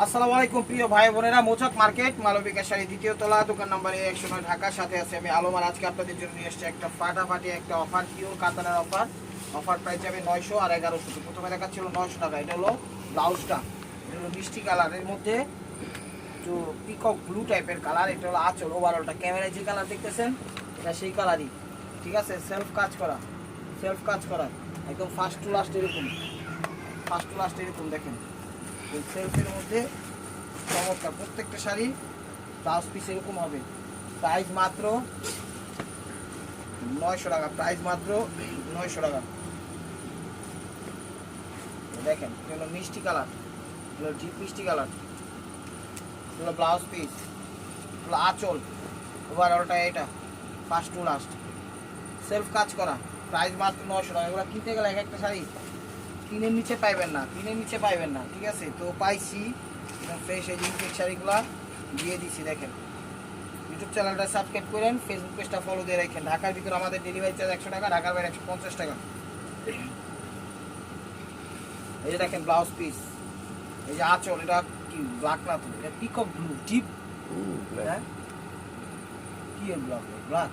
আসসালামু আলাইকুম প্রিয় ভাই বোনেরা, মোচক মার্কেট মালবিকা শাড়ি দ্বিতীয় তলা, দোকান নাম্বার 109, ঢাকার সাথে আছে আমি আলম। আর আজকে আপনাদের জন্য নিয়ে এসেছি একটা ফাটাফাটি একটা অফার, পিওর কাতানের অফার। অফার প্রাইস যাবে 900 আর 1100। তো প্রথমে দেখাচ্ছিল 900 টাকা। এটা হলো ব্লাউজটা, এটা হলো মিষ্টি কালারের মধ্যে একটু পিকক ব্লু টাইপের কালার। এটা হলো আঁচল, ওভারঅলটা ক্যামেরায় যে কালার দেখতেছেন এটা সেই কালারই, ঠিক আছে। সেলফ কাজ করা একদম ফার্স্ট টু লাস্ট এরকম দেখেন। সেলফের মধ্যে চমৎকার প্রত্যেকটা শাড়ি, ব্লাউজ পিস এরকম হবে। প্রাইস মাত্র 900 টাকা, প্রাইস মাত্র 900 টাকা। দেখেন এগুলো মিষ্টি কালার, এগুলো ডিপ মিষ্টি কালার, এগুলো ব্লাউজ পিস, এগুলো আঁচল, ওভারঅলটা এটা ফার্স্ট টু লাস্ট সেলফ কাজ করা। প্রাইস মাত্র 900 টাকা। এগুলো কিনতে গেলে এক একটা শাড়ি তিনের নিচে পাইবেন না, ঠিক আছে। তো পাইছি ফ্রেশ এই ইনটেক শাড়িগুলো দিয়ে দিচ্ছি। দেখেন ইউটিউব চ্যানেলটা সাবস্ক্রাইব করেন, ফেসবুক পেজটা ফলো দিয়ে রাখেন। ঢাকার ভিতরে আমাদের ডেলিভারি চার্জ 100 টাকা, ঢাকার বাইরে 150 টাকা। এই যে দেখেন ব্লাউজ পিস, এই যে আঁচল, এটা কি ব্ল্যাক না তো, এটা পিকক ব্লু ডিপ। হ্যাঁ কি ব্ল্যাক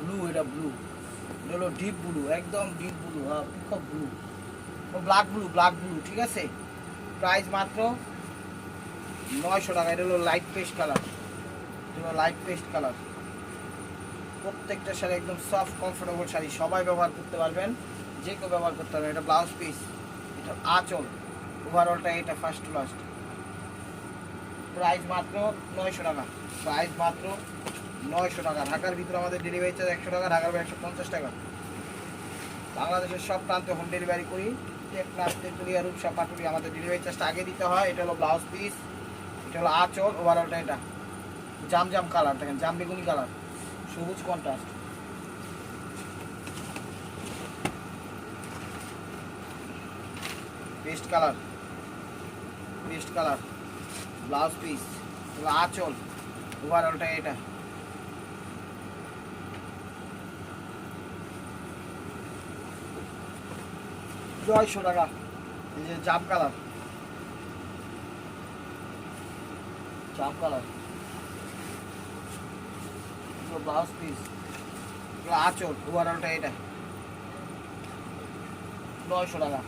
ব্লু, এটা ব্লু, এটা হলো ডিপ ব্লু, একদম ডিপ ব্লু। হ্যাঁ পিকক ব্লু, ব্ল্যাক ব্লু, ঠিক আছে। প্রাইস মাত্র 900 টাকা। এটা হলো লাইট পেস্ট কালার, প্রত্যেকটা শাড়ি একদম সফট কমফোর্টেবল শাড়ি, সবাই ব্যবহার করতে পারবেন, যে কেউ ব্যবহার করতে পারবেন। এটা ব্লাউজ পিস, এটা আঁচল, ওভারঅলটা এটা ফার্স্ট টু লাস্ট। প্রাইস মাত্র 900 টাকা, ঢাকার ভিতরে আমাদের ডেলিভারি চার্জ 100 টাকা, ঢাকার বাইরে 150 টাকা। বাংলাদেশের সব প্রান্তে হোম ডেলিভারি করি। টেকনাফ, তেঁতুলিয়া, রূপসা, পাটুলি আমাদের ডেলিভারি চার্জটা আগে দিতে হয়। এটা হলো ব্লাউজ পিস, এটা হলো আঁচল, ওভারঅলটা এটা জাম কালার, দেখেন জাম বেগুনি কালার, সবুজ contrast. Paste colour, blouse piece, এগুলো আঁচল, ওভারঅলটা এটা। জয়শো টাকা। এই যে জাম কালার, ব্লাউজ পিস, এগুলো আঁচল, ওভারঅলটা এটা 900 টাকা।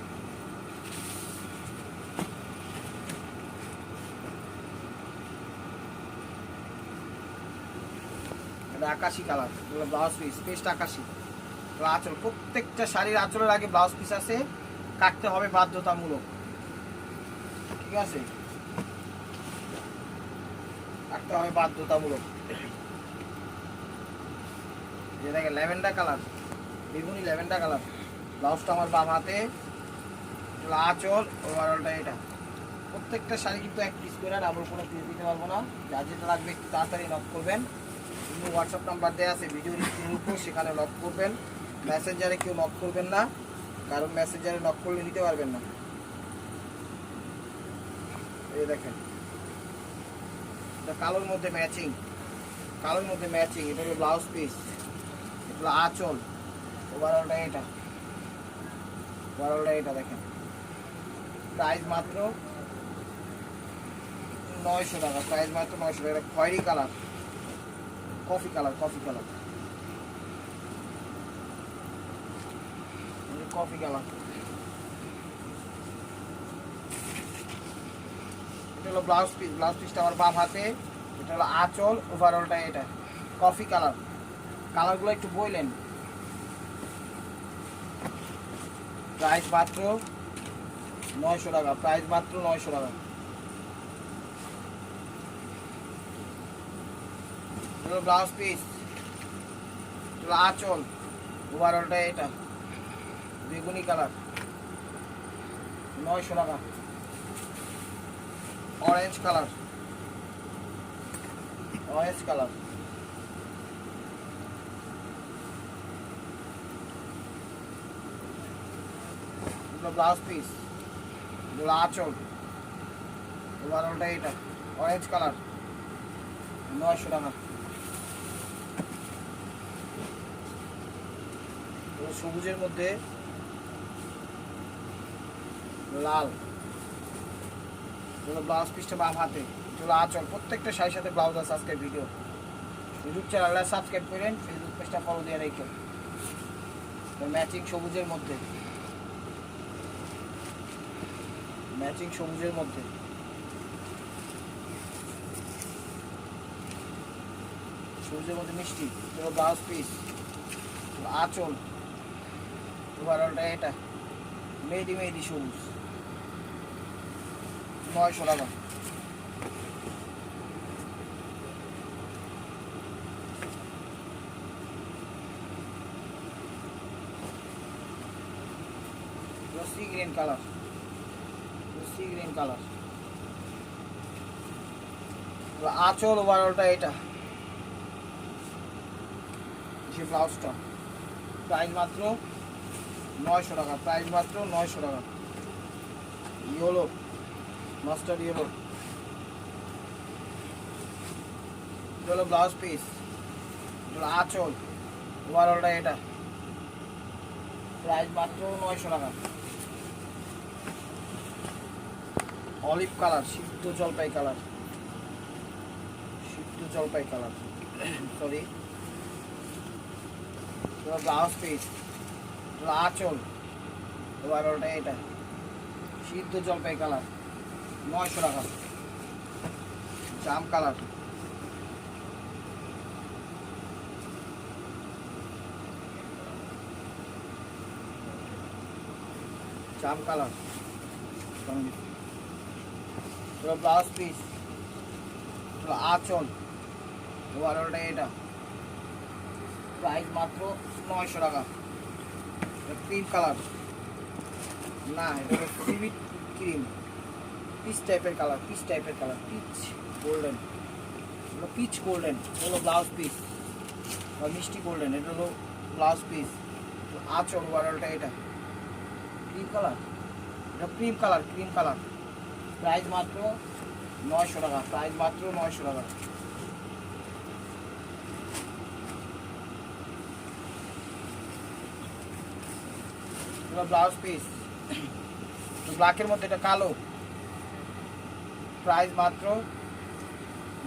এটা আকাশি কালার, এগুলো ব্লাউজ পিস, পেস্ট আকাশি, এগুলো আঁচল। প্রত্যেকটা শাড়ির আঁচলের আগে ব্লাউজ পিস আছে, কাটতে হবে বাধ্যতামূলক, ঠিক আছে, কাটতে হবে বাধ্যতামূলক। যে দেখেন ল্যাভেন্ডার কালার, বেগুনি ল্যাভেন্ডার কালার, ব্লাউজটা আমার বাম হাতে, আঁচল, ওভারঅলটা এটা। প্রত্যেকটা শাড়ি কিন্তু এক পিস করে, ডাবল কোনো পিস দিতে পারবো না। যার যেটা লাগবে একটু তাড়াতাড়ি নক করবেন। কিন্তু হোয়াটসঅ্যাপ নাম্বার দেওয়া আছে ভিডিও স্ক্রিনের উপর, সেখানে নক করবেন। মেসেঞ্জারে কেউ নক করবেন না, কারণ মেসেঞ্জারে নক করলে নিতে পারবেন না। এই দেখেন এটা কালোর মধ্যে ম্যাচিং, এটা হলো ব্লাউজ পিস, এটা আঁচল, ওভারঅলটা এটা দেখেন। প্রাইস মাত্র 900 টাকা, এটা খয়েরি কালার, কফি কালার, এটা হলো ব্লাউজ পিসটা আমার বাম হাতে, এটা হলো আঁচল, ওভারঅলটা এটা কফি কালার। কালারগুলো একটু বললেন। প্রাইস মাত্র 900 টাকা, ব্লাউজ পিস, আঁচল, ওভারঅলটা এটা বেগুনি কালার, 900 টাকা। অরেঞ্জ কালার, ব্লাউজ পিস, আঁচল, ওভারঅলটা এটা অরেঞ্জ কালার, 900 টাকা। সবুজের মধ্যে লাল, এগুলো ব্লাউজ পিসটা বাম হাতে, এগুলো আঁচল। প্রত্যেকটা শাড়ির সাথে ব্লাউজ আছে আজকের ভিডিও। ইউটিউব চ্যানেলটা সাবস্ক্রাইব করেন, ফেসবুক পেজটা ফলো দিয়ে রেখে। ম্যাচিং সবুজের মধ্যে, ম্যাচিং সবুজের মধ্যে সবুজের মধ্যে মিষ্টি, এগুলো ব্লাউজ পিস, আঁচল। ওভারঅলটা এটা মেহেদি মেহেদি সবুজ, 900 টাকা। Sea green colour, sea green colour, আঁচল। ওভারঅলটা এটা, যে ব্লাউজটা প্রাইস মাত্র 900 টাকা, প্রাইস মাত্র 900 টাকা। ইয়েলো, মাস্টার্ড ইয়েলো, এটা ব্লাউজ পিস, এটা আঁচল। ওভারঅলটা এটা, প্রাইস মাত্র 900 টাকা। অলিভ কালার, সিদ্ধ জলপাই কালার, সিদ্ধ জলপাই কালার, সরি, ব্লাউজ পিস, আঁচল। ওভারঅলটা এটা, সিদ্ধ জলপাই কালার, 900 টাকা। জাম কালার, জাম কালার, ব্লাউজ পিস, আঁচল। ওভারঅলটা এটা, প্রাইস মাত্র 900 টাকা। ক্রিম কালার, না এটা হলো সিভিট ক্রিম, পিচ টাইপের কালার, পিচ টাইপের কালার, পিচ গোল্ডেন, এগুলো পিচ গোল্ডেন। হলো ব্লাউজ পিস, বা মিষ্টি গোল্ডেন, এটা হলো ব্লাউজ পিস, আঁচল। ওভারঅলটা এটা ক্রিম কালার, এটা cream colour, cream colour. Price মাত্র 900 টাকা, প্রাইস মাত্র 900 টাকা। ব্লাউজ পিস, ব্ল্যাকের মধ্যে এটা কালো, প্রাইস মাত্র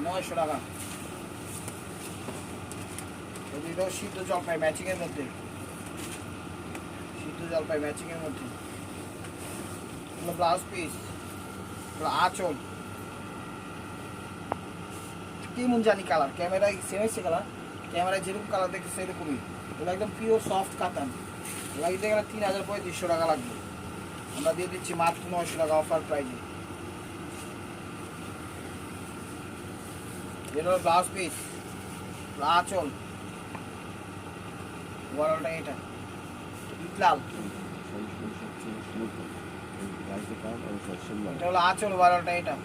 900 টাকা। এটাও সিদ্ধ জলপাই ম্যাচিং এর মধ্যে, সিদ্ধ জলপাই ম্যাচিং এর মধ্যে, ব্লাউজ পিস, আঁচল। কেমন জানি কালার, ক্যামেরায় সেম হয়েছে কালার, ক্যামেরায় যেরকম কালার দেখছে সেরকমই। এগুলো একদম পিওর সফট কাতান, এগুলো দিতে গেলে 3500 টাকা লাগবে, আমরা দিয়ে দিচ্ছি মাত্র 900 টাকা অফার প্রাইজে। এটা হলো ব্লাউজ পিস, আঁচল। ওভারঅলটা এটা লাল, এটা হলো আঁচল। ওভারঅলটা এটা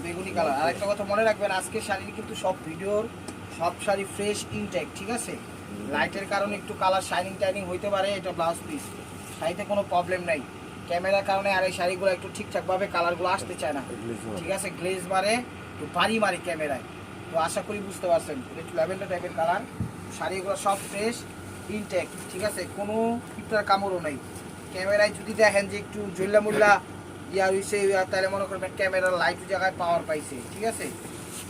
বেগুনি কালার। আর একটা কথা মনে রাখবেন, আজকের শাড়ির কিন্তু সব ভিডিওর সব শাড়ি ফ্রেশ ইনটেক, ঠিক আছে? লাইটের কারণে একটু কালার শাইনিং টাইনিং হইতে পারে, এটা ব্লাউজ পিস, শাড়িতে কোনো প্রবলেম নাই। ক্যামেরার কারণে আর এই শাড়িগুলো একটু ঠিকঠাকভাবে কালারগুলো আসতে চায় না, ঠিক আছে? গ্লেজ মারে, একটু ভারী মারি ক্যামেরায়। তো আশা করি বুঝতে পারছেন, একটু ল্যাভেন্ডার টাইপের কালার। শাড়িগুলো সব ফ্রেশ ইনটেক, ঠিক আছে? কোনো পিঁপড়ার কামড়ও নেই। ক্যামেরায় যদি দেখেন যে একটু জল্লা মুল্লা ইয়া হয়েছে, তাহলে মনে করবেন ক্যামেরার লাইট জায়গায় পাওয়ার পাইছে, ঠিক আছে?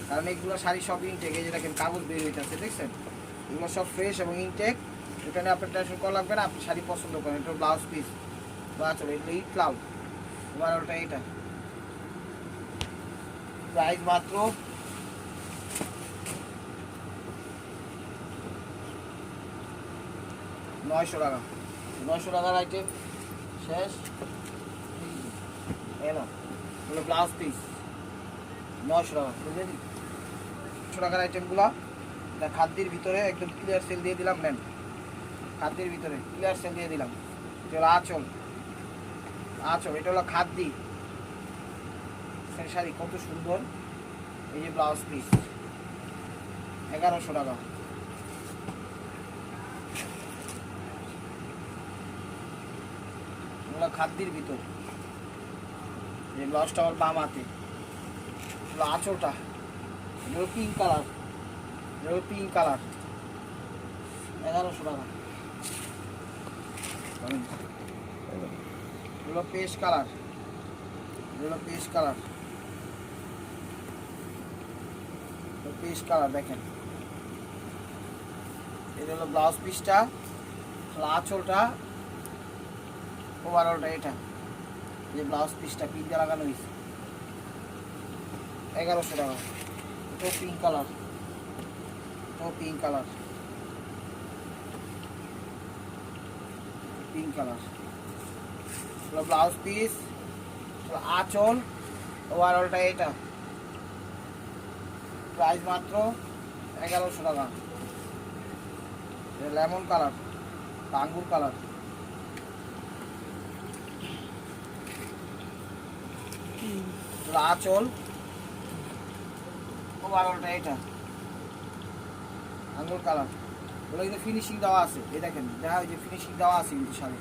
কারণ এইগুলো শাড়ি সব ইনটেক, এই যে দেখেন কাগজ বের হইতেছে, দেখছেন? এগুলো সব ফ্রেশ এবং ইনটেক, এখানে আপনার টেনশন করা লাগবে না। আপনি শাড়ি পছন্দ করেন, এটা ব্লাউজ পিস বা চলো, এগুলো ইট লাল। ওভারঅলটা এটা, প্রাইস মাত্র 900 টাকা। 900 টাকার আইটেম শেষ। এলো ব্লাউজ পিস 900 টাকা, বুঝলে? 900 টাকার আইটেমগুলো এটা খাদ্যের ভিতরে একদম ক্লিয়ার সেল দিয়ে দিলাম। নেন, খাদ্যের ভিতরে ক্লিয়ার সেল দিয়ে দিলাম। এটা হলো আঁচল, আঁচল। এটা হলো খাদ্যি শাড়ি, কত সুন্দর। এই যে ব্লাউজ পিস 1100 টাকা। এগুলো খাদ্যের ভিতর, এই ব্লাউজটা আমার বাম হাতে, আঁচলটা এগুলো পিঙ্ক কালার, এগুলো পিঙ্ক কালার, 1100 টাকা। এগুলো পেস্ট কালার, এগুলো পেস্ট কালার, পেস্ট কালার দেখেন। এটা হলো ব্লাউজ পিসটা, আঁচলটা, ওভারঅলটা এটা। যে ব্লাউজ পিসটা পিন দিয়ে লাগানো হয়েছে 1100 টাকা। এটাও পিঙ্ক কালার, এটাও pink colour, pink colour. Blouse piece, আঁচল, ওভারঅলটা এটা। প্রাইস মাত্র 1100 টাকা। লেমন কালার, আঙ্গুর কালার, আঁচল, ওভারঅলটা এটা। আঙ্গুর কালার, ওগুলো কিন্তু ফিনিশিং দেওয়া আছে। এই দেখেন, দেখা হয় যে ফিনিশিং দেওয়া আছে কিন্তু শাড়ি।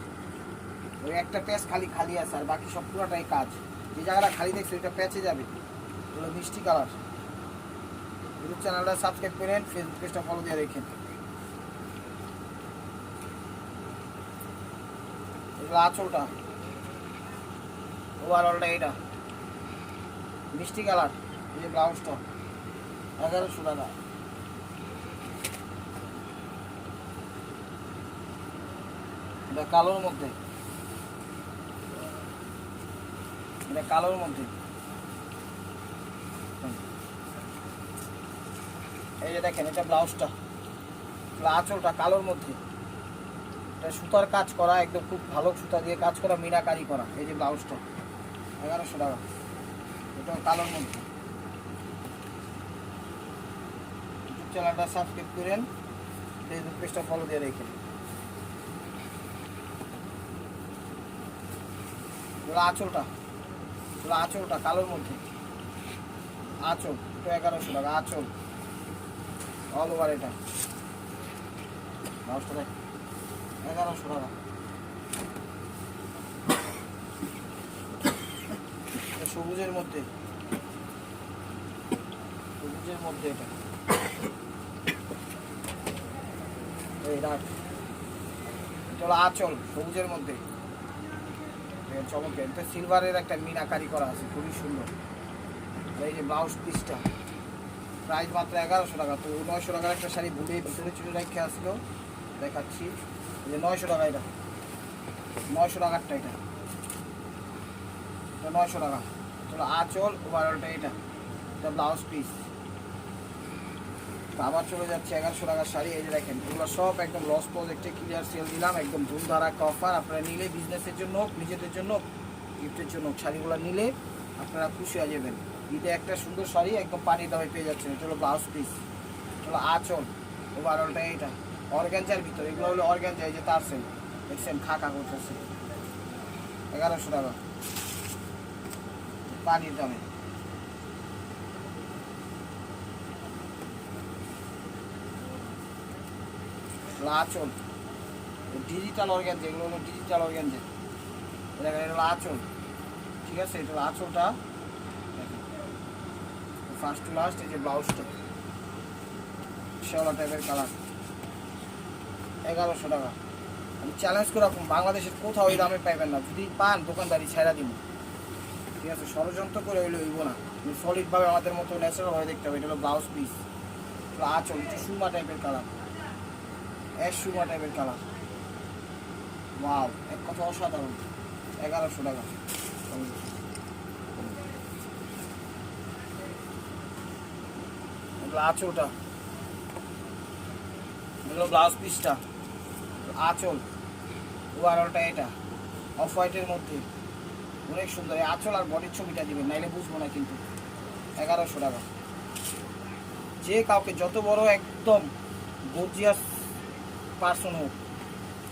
ওই একটা প্যাচ খালি খালি আছে, আর বাকি সব পুরোটাই কাজ। যে জায়গাটা খালি দেখছে ওইটা প্যাচে যাবে। ওগুলো মিষ্টি কালার। ইউটিউব চ্যানেলটা সাবস্ক্রাইব করেন, ফেসবুক পেজটা ফলো দিয়ে রেখেন। এগুলো আঁচলটা, ওভারঅলটা এটা। মিষ্টি কালার, এই যে ব্লাউজটা 1100 টাকা। এটা কালোর মধ্যে, এটা কালোর মধ্যে। এই যে দেখেন, এটা ব্লাউজটা, আঁচলটা কালোর মধ্যে। এটা সুতার কাজ করা, একদম খুব ভালো সুতা দিয়ে কাজ করা, মিনাকারি করা। এই যে ব্লাউজটা 1100 টাকা। এটাও কালোর মধ্যে। ইউটিউব চ্যানেলটা সাবস্ক্রাইব করেন, ফেসবুক পেজটা ফলো দিয়ে রেখেন। আঁচলটা, আঁচলটা কালোর মধ্যে। আঁচল, এটা 1100 টাকা। আঁচল অল ওভার এটা। ব্লাউজটা দেখ 1100 টাকা। সবুজের মধ্যে, সবুজের মধ্যে এটা। এই রাখ, এটা হলো আঁচল, সবুজের মধ্যে চমকের। এটা সিলভারের একটা মিনাকারি করা আছে, খুবই সুন্দর। এই যে ব্লাউজ পিসটা, প্রাইস মাত্র 1100 টাকা। তো 900 টাকার একটা শাড়ি ভুলে ভিতরে চুলে রেখে আসলো, দেখাচ্ছি। এই যে 900 টাকা, এটা 900 টাকারটা। এটা 900 টাকা। চলো আঁচল, ওভারঅলটা এটা। এটা ব্লাউজ পিস। আবার চলে যাচ্ছে 1100 টাকার শাড়ি। এই যে দেখেন, এগুলো সব একদম লস প্রজেক্টে ক্লিয়ার সেল দিলাম, একদম ধুমধারা একটা অফার। আপনারা নিলে বিজনেসের জন্য, নিজেদের জন্য, গিফটের জন্য শাড়িগুলো নিলে আপনারা খুশি হয়ে যাবেন। ঈদে একটা সুন্দর শাড়ি একদম পানির দামে পেয়ে যাচ্ছেন। এটা হলো ব্লাউজ পিস, হলো আঁচল, ওভারঅলটা এইটা। অর্গ্যানজার ভিতরে, এগুলো হলো অর্গ্যানজা। এই যে তার সেল দেখছেন, খাকা করতেছে। 1100 টাকা পানির দামে। আঁচল, ডিজিটাল অর্গ্যানজা, এগুলো হলো ডিজিটাল অর্গ্যানজা। এটা হলো আঁচল, ঠিক আছে। এটা হলো আঁচলটা, ফার্স্ট টু লাস্ট। এই যে ব্লাউজটা শ্যাওলা টাইপের কালার, 1100 টাকা। আমি চ্যালেঞ্জ করে রাখুন, বাংলাদেশের কোথাও ওই দামে পাইবেন না। যদি পান, দোকানদারি ছেড়া দিব, ঠিক আছে। ষড়যন্ত্র করে হইলে হইব না। সলিডভাবে আমাদের মতো ন্যাচারাল হয়ে দেখতে হবে। এটা হলো ব্লাউজ পিস, আঁচল, একটু সুরমা টাইপের কালার, সুরমা টাইপের কালার। ওয়াও, এক কথা অসাধারণ। 1100 টাকা। আঁচলটা, এগুলো ব্লাউজ পিসটা, আঁচল, ওভারঅলটা এটা। অফ হোয়াইটের মধ্যে অনেক সুন্দর। এই আঁচল আর বডির ছবিটা দিবেন, নাইলে বুঝবো না কিন্তু। 1100 টাকা। যে কাউকে, যত বড় একদম গর্জিয়াস পার্সন হোক,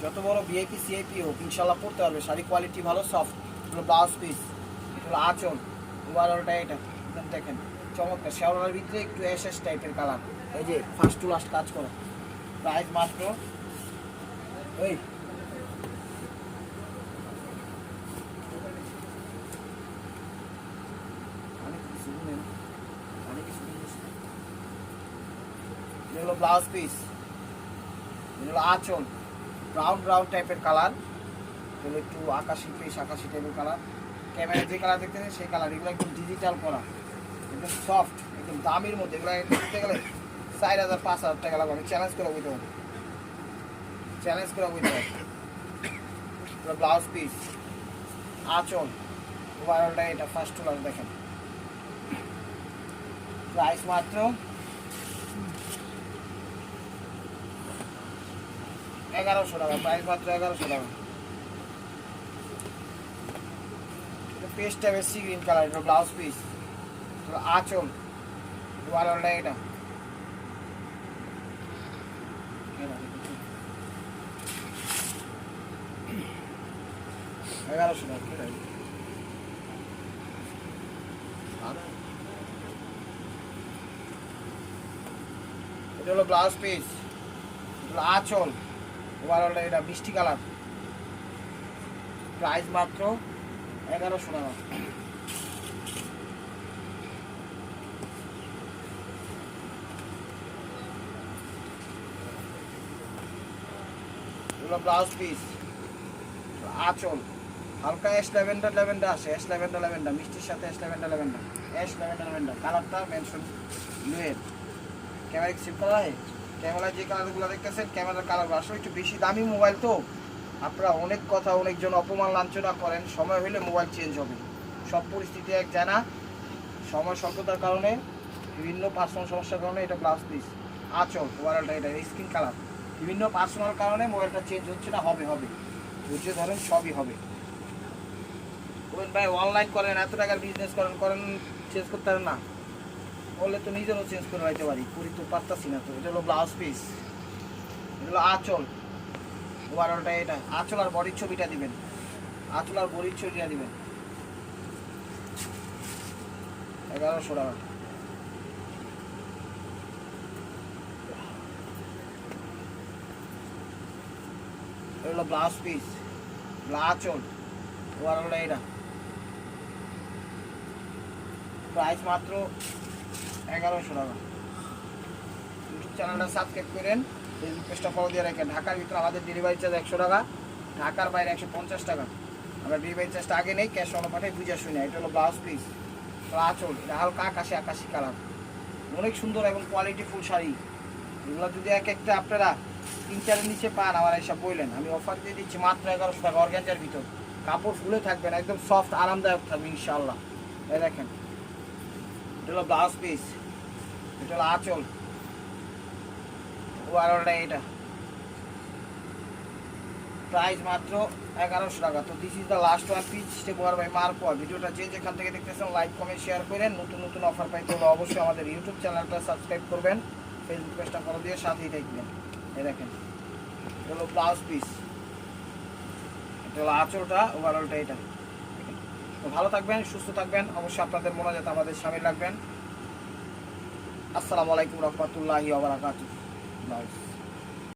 যত বড় ভিআইপি সিআইপি হোক, ইনশাল্লাহ পড়তে পারবে। শাড়ি কোয়ালিটি ভালো, সফট। এগুলো ব্লাউজ পিস, এগুলো আঁচল, ওভারঅলটা এটা। দেখেন চমৎকার, শ্যাওলার ভিতরে একটু এস টাইপের কালার। এই যে ফার্স্ট টু লাস্ট কাজ করা। প্রাইস মাত্র এই এগুলো ব্লাউজ পিস, এগুলো আঁচল, ব্রাউন ব্রাউন টাইপের কালার। এগুলো একটু আকাশি ফ্রেশ আকাশি টাইপের কালার, ক্যামেরায় যে কালার দেখতেছেন সেই কালার, এগুলো একদম ডিজিটাল করা, একদম সফট, একদম দামির মধ্যে। এগুলো দেখতে গেলে 4,000 5,000 টাকা লাগবে। আমি চ্যালেঞ্জ করে বুঝতে পারি, চ্যালেঞ্জ করে বুঝতে পারি। ব্লাউজ পিস, আঁচল, ওভারঅলটা এটা ফার্স্ট কালার দেখেন। প্রাইস মাত্র 1100 টাকা, প্রাইস মাত্র 1100 টাকা। পেস্ট টাইপের সি গ্রিন কালার, এটা ব্লাউজ পিস, আঁচল, ওভারঅলটা এটা। এটা হলো ব্লাউজ পিস, আঁচল, ওভারঅলটা এটা মিষ্টি কালার, প্রাইস মাত্র 1100 টাকা। ব্লাউজ পিস, আঁচল, হালকা অ্যাশ ল্যাভেন্ডার ল্যাভেন্ডার আসে, অ্যাশ ল্যাভেন্ডার ল্যাভেন্ডার, মিষ্টির সাথে ash lavender lavender, ash lavender lavender কালারটা মেনশন লুয়ের। ক্যামেরা সিম কালার হয়, ক্যামেরায় যে কালারগুলো দেখতেছেন ক্যামেরার কালারগুলো আসলে একটু বেশি দামি মোবাইল, তো আপনারা অনেক কথা অনেকজন অপমান লাঞ্ছনা করেন, সময় হলে মোবাইল চেঞ্জ হবে, সব পরিস্থিতি এক যায় না, সময় স্বল্পতার কারণে বিভিন্ন পার্সোনাল সমস্যার কারণে এটা ব্লাউজ পিস, আঁচল, ওভারঅলটা এটা স্কিন কালার, বিভিন্ন পার্সোনাল কারণে মোবাইলটা চেঞ্জ হচ্ছে না, হবে হবে ধৈর্য ধরেন, সবই হবে। বলেন ভাই অনলাইন করেন, এত টাকার বিজনেস করেন, করেন চেঞ্জ করতে পারেন না, বললে তো নিজেরও চেঞ্জ করে রাখতে পারি, করি তো পারতাছি না। তো এটা হলো ব্লাউজ পিস, এটা হলো আঁচল, ওভারঅলটা এটা, আঁচল আর বডির ছবিটা দিবেন, আঁচল আর বডির ছবিটা দিবেন। 1100 টাকা। এটা হলো ব্লাউজ পিস, আঁচল, ওভারঅলটা এটা, প্রাইস মাত্র 1100 টাকা। ইউটিউব চ্যানেলটা সাবস্ক্রাইব করেন, ফেসবুক পেজটা ফলো দিয়ে রাখেন। ঢাকার ভিতরে আমাদের ডেলিভারি চার্জ 100 টাকা, ঢাকার বাইরে 150 টাকা। আমরা ডেলিভারি চার্জটা আগে নেই, ক্যাশ অন পাঠাই, বুঝে শুনে। এটা হলো ব্লাউজ পিস, আঁচল, এটা হালকা আকাশি আকাশি কালার, অনেক সুন্দর এবং কোয়ালিটি ফুল শাড়ি। এগুলো যদি এক একটা আপনারা 3-4 নিচে পান আমার এইসব বললেন, আমি অফার দিয়ে দিচ্ছি মাত্র 1100 টাকা। অর্গানজার ভিতর কাপড় ফুলে থাকবে না, একদম সফট আরামদায়ক থাকবে ইনশাআল্লাহ। এই দেখেন, এটা হলো ব্লাউজ পিস, এটা হলো আঁচল, ওভারঅলটা এটা, প্রাইস মাত্র 1100 টাকা। তো this is the last one piece স্টেপ ওয়ার বাই মারপোয়া। ভিডিওটা যে যেখান থেকে দেখতেছেন লাইক কমেন্ট শেয়ার করেন। নতুন নতুন অফার পাইতে হলে অবশ্যই আমাদের ইউটিউব চ্যানেলটা সাবস্ক্রাইব করবেন, ফেসবুক পেজটা ফলো দিয়ে সাথেই থাকবেন। এই দেখেন, এটা হলো ব্লাউজ পিস, এটা হলো আঁচলটা, ওভারঅলটা এটা। তো ভালো থাকবেন, সুস্থ থাকবেন, অবশ্যই আপনাদের মোনাজাতে আমাদের শামিল রাখবেন। আসসালামু আলাইকুম রহমতুল্লাহি ওয়া বারাকাতুহু।